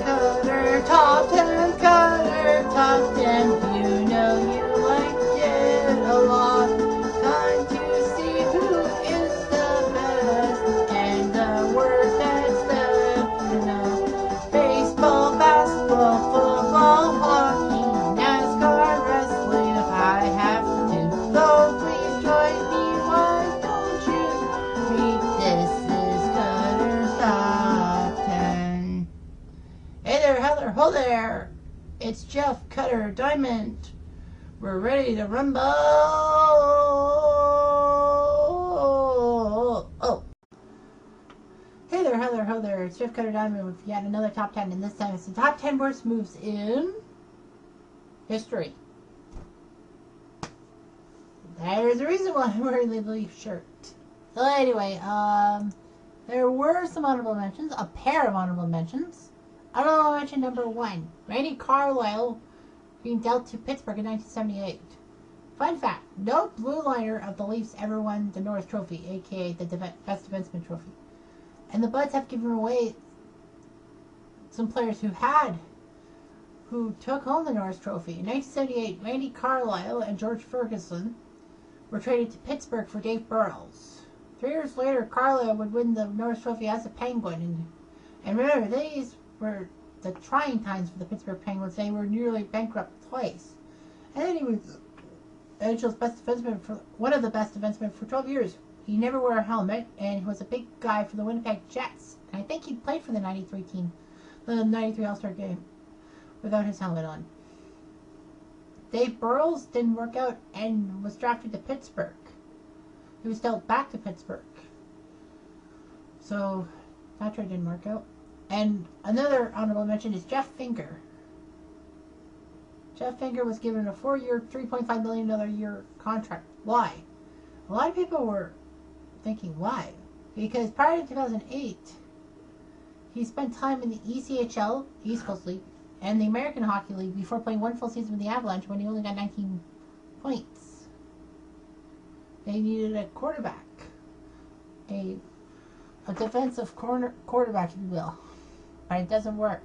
Cutter Top 10, Cutter Top 10. You know you liked it a lot. Time to see who is the best and the worst at stuff. You know, baseball, basketball, football, hockey, NASCAR, wrestling. If I have to, so please join me. Why don't you read? This is Cutter's Top 10. Hey there, Heather, ho there! It's Jeff Cutter Diamond. We're ready to rumble! Oh. Hey there, Heather, ho there. It's Jeff Cutter Diamond with yet another top 10, and this time it's the top 10 worst moves in history. There's a reason why I'm wearing the Leaf shirt. So anyway, there were some honorable mentions, a pair of honorable mentions. Honorable mention number 1, Randy Carlyle being dealt to Pittsburgh in 1978. Fun fact, no blue liner of the Leafs ever won the Norris Trophy, aka the Best Defenseman Trophy. And the Buds have given away some players who took home the Norris Trophy. In 1978, Randy Carlyle and George Ferguson were traded to Pittsburgh for Dave Burles. 3 years later, Carlyle would win the Norris Trophy as a Penguin. And remember, these were the trying times for the Pittsburgh Penguins. They were nearly bankrupt twice. And then he was NHL's best defenseman one of the best defensemen for 12 years. He never wore a helmet, and he was a big guy for the Winnipeg Jets. And I think he played for the 93 team, the 93 All-Star game, without his helmet on. Dave Burles didn't work out and was drafted to Pittsburgh. He was dealt back to Pittsburgh. So that trade didn't work out. And another honorable mention is Jeff Finger. Jeff Finger was given a 4-year, $3.5 million a year contract. Why? A lot of people were thinking, why? Because prior to 2008, he spent time in the ECHL, East Coast League, and the American Hockey League before playing one full season with the Avalanche when he only got 19 points. They needed a quarterback. A defensive quarterback, if you will. But it doesn't work.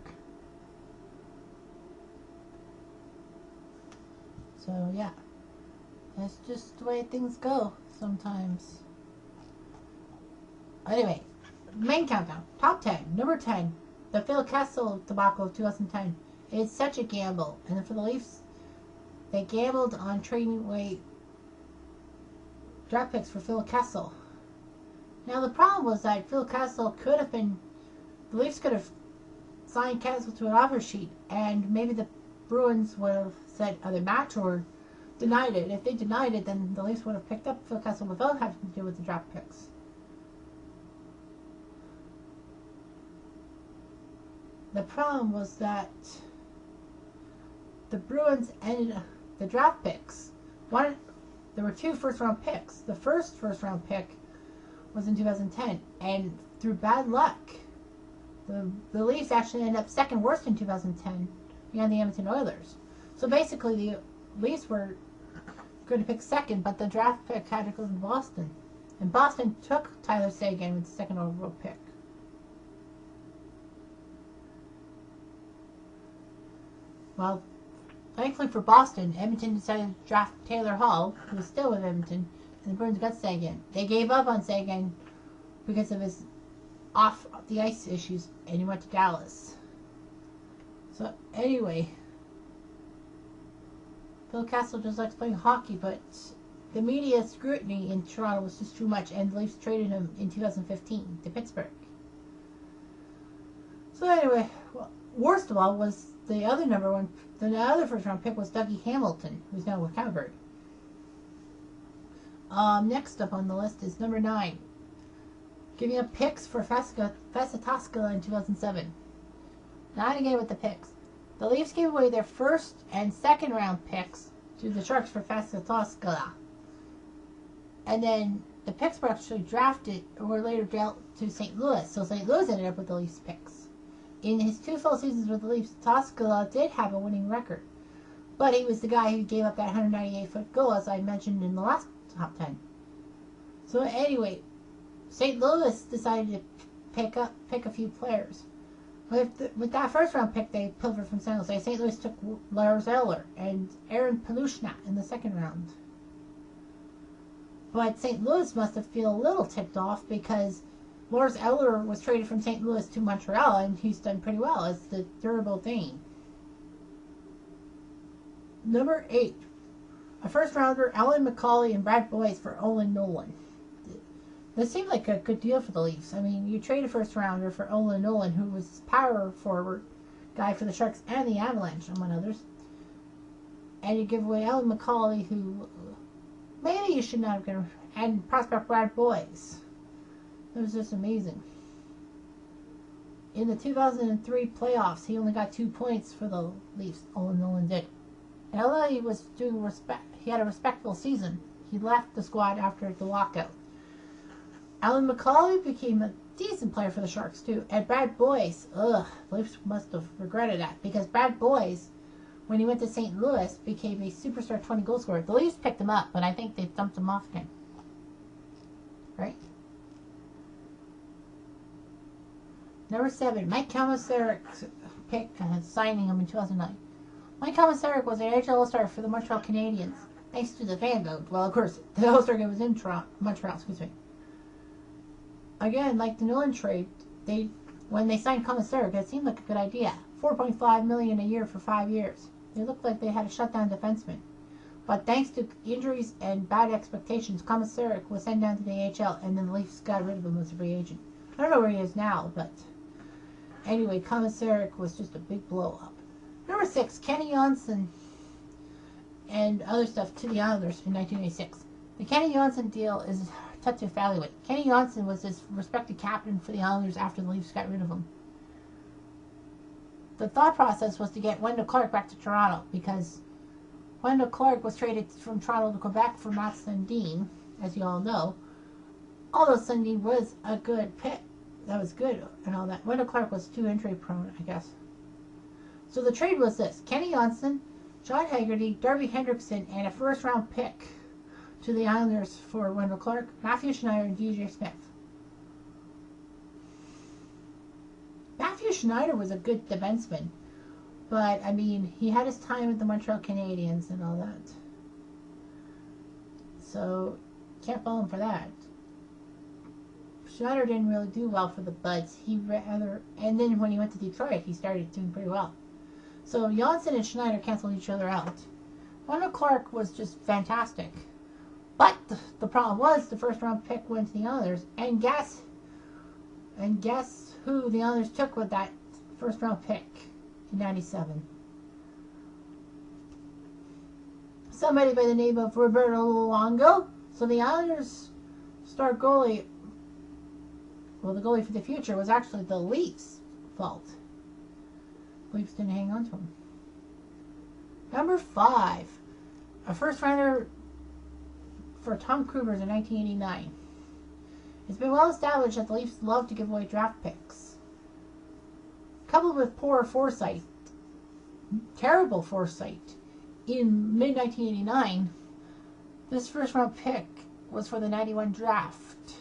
So, yeah. That's just the way things go sometimes. Anyway, main countdown. Top 10. Number 10. The Phil Kessel debacle of 2010. It's such a gamble. And for the Leafs, they gambled on trading away draft picks for Phil Kessel. Now, the problem was that Phil Kessel the Leafs could have signed Kessel to an offer sheet, and maybe the Bruins would have said other match or denied it. If they denied it, then the Leafs would have picked up Phil Kessel without having to deal with the draft picks. The problem was that the Bruins ended the draft picks. There were 2 first-round picks. The first first-round pick was in 2010, and through bad luck, the Leafs actually ended up second worst in 2010 behind the Edmonton Oilers. So basically, the Leafs were going to pick second, but the draft pick had to go to Boston. And Boston took Tyler Seguin with the second overall pick. Well, thankfully for Boston, Edmonton decided to draft Taylor Hall, who was still with Edmonton, and the Bruins got Seguin. They gave up on Seguin because of his off-the-ice issues, and he went to Dallas. So, anyway, Phil Kessel just likes playing hockey, but the media scrutiny in Toronto was just too much, and the Leafs traded him in 2015 to Pittsburgh. So anyway, worst of all was the other first-round pick was Dougie Hamilton, who's now with Calgary. Next up on the list is number 9. Giving up picks for Fesatoskala in 2007. Not again with the picks. The Leafs gave away their first and second round picks to the Sharks for Fesatoskala. And then the picks were actually drafted or were later dealt to St. Louis. So St. Louis ended up with the Leafs picks. In his 2 full seasons with the Leafs, Toskala did have a winning record. But he was the guy who gave up that 198-foot goal, as I mentioned in the last top 10. So anyway, St. Louis decided to pick a few players. With that first round pick, they pilfered from San Jose. St. Louis took Lars Eller and Aaron Palushna in the second round. But St. Louis must have feel a little ticked off because Lars Eller was traded from St. Louis to Montreal, and he's done pretty well as the durable Dane. Number 8. A first rounder, Alan McCauley and Brad Boyce for Olin Nolan. This seemed like a good deal for the Leafs. I mean, you trade a first rounder for Olin Nolan, who was power forward guy for the Sharks and the Avalanche, among others. And you give away Alan McCauley, who maybe you should not have given, and prospect Brad Boyce. It was just amazing. In the 2003 playoffs, he only got 2 points for the Leafs. Olin Nolan did. And although he was doing he had a respectable season. He left the squad after the lockout. Alan McCauley became a decent player for the Sharks too. And Brad Boyce, the Leafs must have regretted that because Brad Boyce, when he went to St. Louis, became a superstar 20-goal scorer. The Leafs picked him up, but I think they dumped him off again. Right? Number 7, Mike Komisarek pick, signing him in 2009. Mike Komisarek was an NHL All-Star for the Montreal Canadiens, thanks to the fan vote. Well, of course, the All-Star game was in Montreal, Again, like the Nolan trade, when they signed Komisarek, it seemed like a good idea. $4.5 million a year for 5 years. They looked like they had a shutdown defenseman. But thanks to injuries and bad expectations, Komisarek was sent down to the AHL, and then the Leafs got rid of him as a free agent. I don't know where he is now, but anyway, Komisarek was just a big blow-up. Number 6, Kenny Jonsson and other stuff to the Islanders in 1986. The Kenny Jonsson deal is tough to evaluate. Kenny Jonsson was this respected captain for the Islanders after the Leafs got rid of him. The thought process was to get Wendell Clark back to Toronto because Wendell Clark was traded from Toronto to Quebec for Mats Sundin, as you all know. Although Sundin was a good pick, that was good and all that. Wendell Clark was too injury prone, I guess. So the trade was this: Kenny Jonsson, John Haggerty, Darby Hendrickson, and a first-round pick to the Islanders for Wendell Clark, Matthew Schneider, and DJ Smith. Matthew Schneider was a good defenseman, but, I mean, he had his time with the Montreal Canadiens and all that. So, can't fault him for that. Schneider didn't really do well for the Buds. And then when he went to Detroit, he started doing pretty well. So Jonsson and Schneider canceled each other out. Wendell Clark was just fantastic. But the problem was the first round pick went to the Islanders. And guess who the Islanders took with that first round pick in 97? Somebody by the name of Roberto Luongo. So the Islanders star goalie, well, the goalie for the future, was actually the Leafs' fault. Leafs didn't hang on to him. Number 5, a first rounder for Tom Krugers in 1989. It's been well established that the Leafs love to give away draft picks. Coupled with poor foresight, terrible foresight, in mid-1989, this first round pick was for the 91 draft.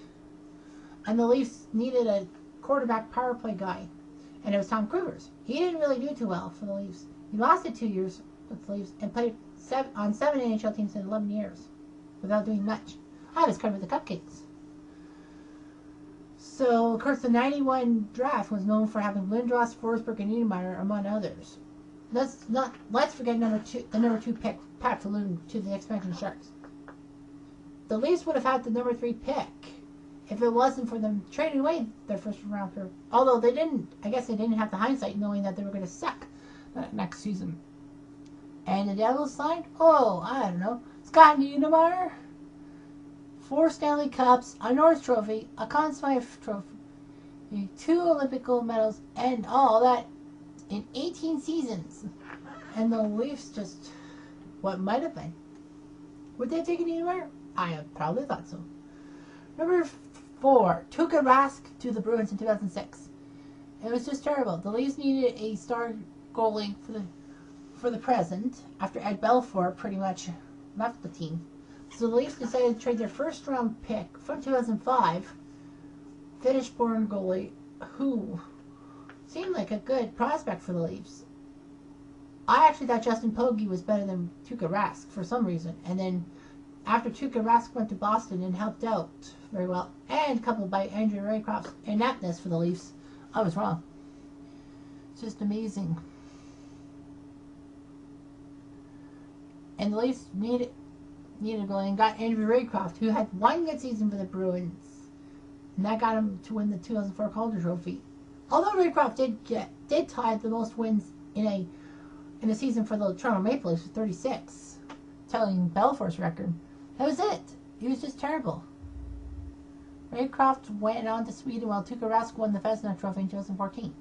And the Leafs needed a quarterback power play guy. And it was Tom Krugers. He didn't really do too well for the Leafs. He lasted 2 years with the Leafs and played on 7 NHL teams in 11 years without doing much. I was covered with the Cupcakes. So, of course, the 91 draft was known for having Lindros, Forsberg, and Niedermayer, among others. Let's forget the number 2 pick, Pat Falloon, to the expansion Sharks. The Leafs would have had the number 3 pick if it wasn't for them trading away their first rounder. Although they didn't, I guess they didn't have the hindsight knowing that they were going to suck next season. And the Devils signed, I don't know, Scott Niedermayer, 4 Stanley Cups, a Norris Trophy, a Conn Smythe Trophy, 2 Olympic gold medals, and all that in 18 seasons. And the Leafs just, what might have been. Would they have taken Niedermayer? I probably thought so. Number 4, Tuukka Rask to the Bruins in 2006. It was just terrible. The Leafs needed a star goalie for the present after Ed Belfour pretty much left the team. So the Leafs decided to trade their first round pick from 2005, Finnish-born goalie, who seemed like a good prospect for the Leafs. I actually thought Justin Pogge was better than Tuukka Rask for some reason. And then after Tuukka Rask went to Boston and helped out very well, and coupled by Andrew Raycroft's ineptness for the Leafs, I was wrong. It's just amazing. And the Leafs needed a goalie and got Andrew Raycroft, who had one good season for the Bruins. And that got him to win the 2004 Calder Trophy. Although Raycroft did tie the most wins in a season for the Toronto Maple Leafs with 36, telling Belfour's record. That was it. He was just terrible. Raycroft went on to Sweden while Tuukka Rask won the Vezina Trophy in 2014.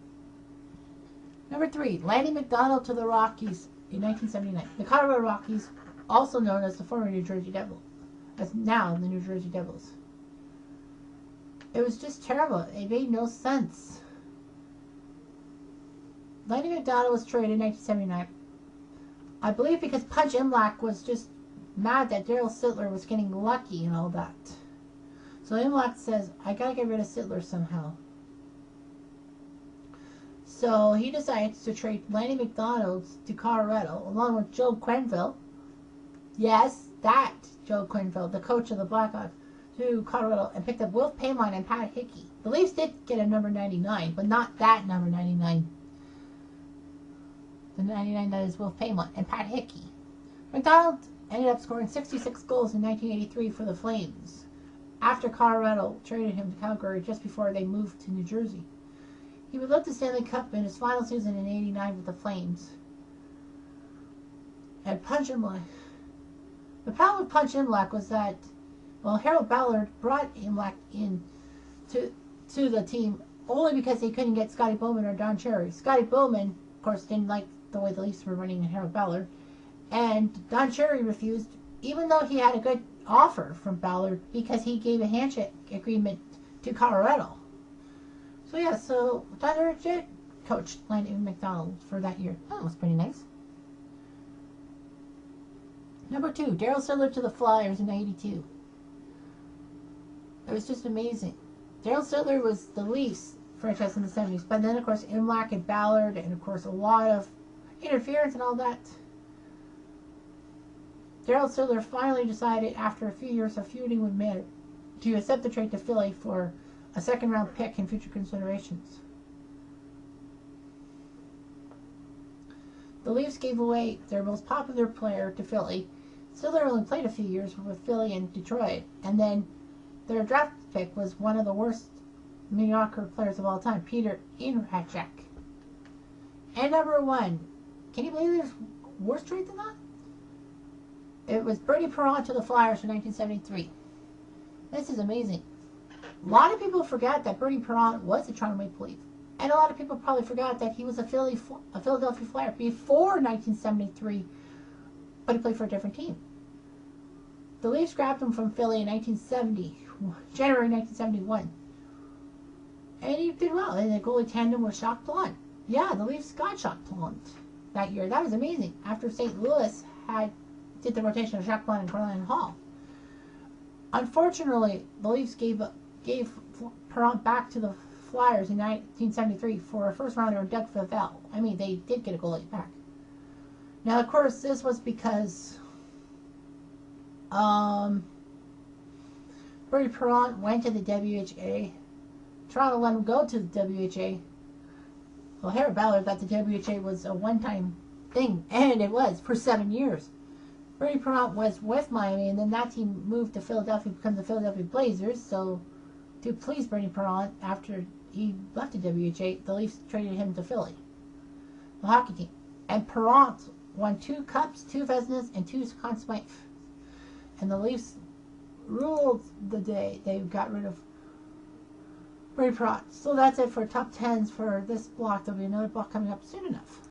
Number 3, Lanny McDonald to the Rockies in 1979. The Colorado Rockies, also known as the former New Jersey Devils, as now the New Jersey Devils. It was just terrible. It made no sense. Lanny McDonald was traded in 1979. I believe because Punch Imlach was just mad that Daryl Sittler was getting lucky and all that. So Imlach says, I gotta get rid of Sittler somehow. So he decides to trade Lanny McDonald to Colorado along with Joe Quenneville. Yes, that Joe Quenneville, the coach of the Blackhawks, to Colorado, and picked up Wilf Payman and Pat Hickey. The Leafs did get a number 99, but not that number 99. The 99 that is Wilf Payman and Pat Hickey. McDonald ended up scoring 66 goals in 1983 for the Flames, after Colorado traded him to Calgary just before they moved to New Jersey. He would lift the Stanley Cup in his final season in '89 with the Flames. And Punch Imlach. The problem with Punch Imlach was that, well, Harold Ballard brought Imlach in to the team only because they couldn't get Scotty Bowman or Don Cherry. Scotty Bowman, of course, didn't like the way the Leafs were running Harold Ballard, and Don Cherry refused, even though he had a good offer from Ballard because he gave a handshake agreement to Colorado. So yeah, so Don Cherry coached Lanny McDonald for that year. That was pretty nice. Number 2, Daryl Sittler to the Flyers in '82. It was just amazing. Daryl Sittler was the Leafs franchise in the 70s, but then of course Imlach and Ballard, and of course a lot of interference and all that. Daryl Sittler finally decided, after a few years of feuding with Mayer, to accept the trade to Philly for a second-round pick and future considerations. The Leafs gave away their most popular player to Philly. Sittler only played a few years with Philly and Detroit, and then their draft pick was one of the worst mediocre players of all time, Peter Inrachek. And number 1, can you believe there's worse trade than that? It was Bernie Parent to the Flyers in 1973. This is amazing. A lot of people forget that Bernie Parent was a Toronto Maple Leaf. And a lot of people probably forgot that he was a Philadelphia Flyer before 1973, but he played for a different team. The Leafs grabbed him from Philly in January 1971. And he did well. And the goalie tandem was Jacques Plante. Yeah, the Leafs got Jacques Plante that year. That was amazing. After St. Louis did the rotation of Jacques Plante and Carlin Hall. Unfortunately, the Leafs gave Parent back to the Flyers in 1973 for a first-rounder, Doug Favell. I mean, they did get a goalie back. Now, of course, this was because Bernie Parent went to the WHA. Toronto let him go to the WHA. Well, Harold Ballard thought the WHA was a one-time thing, and it was for 7 years. Bernie Parent was with Miami, and then that team moved to Philadelphia to become the Philadelphia Blazers. So, to please Bernie Parent, after he left the WHA, the Leafs traded him to Philly, the hockey team. And Parent won 2 cups, 2 Vezinas, and 2 Conn Smythe. And the Leafs ruled the day they got rid of Bernie Parent. So that's it for top 10s for this block. There'll be another block coming up soon enough.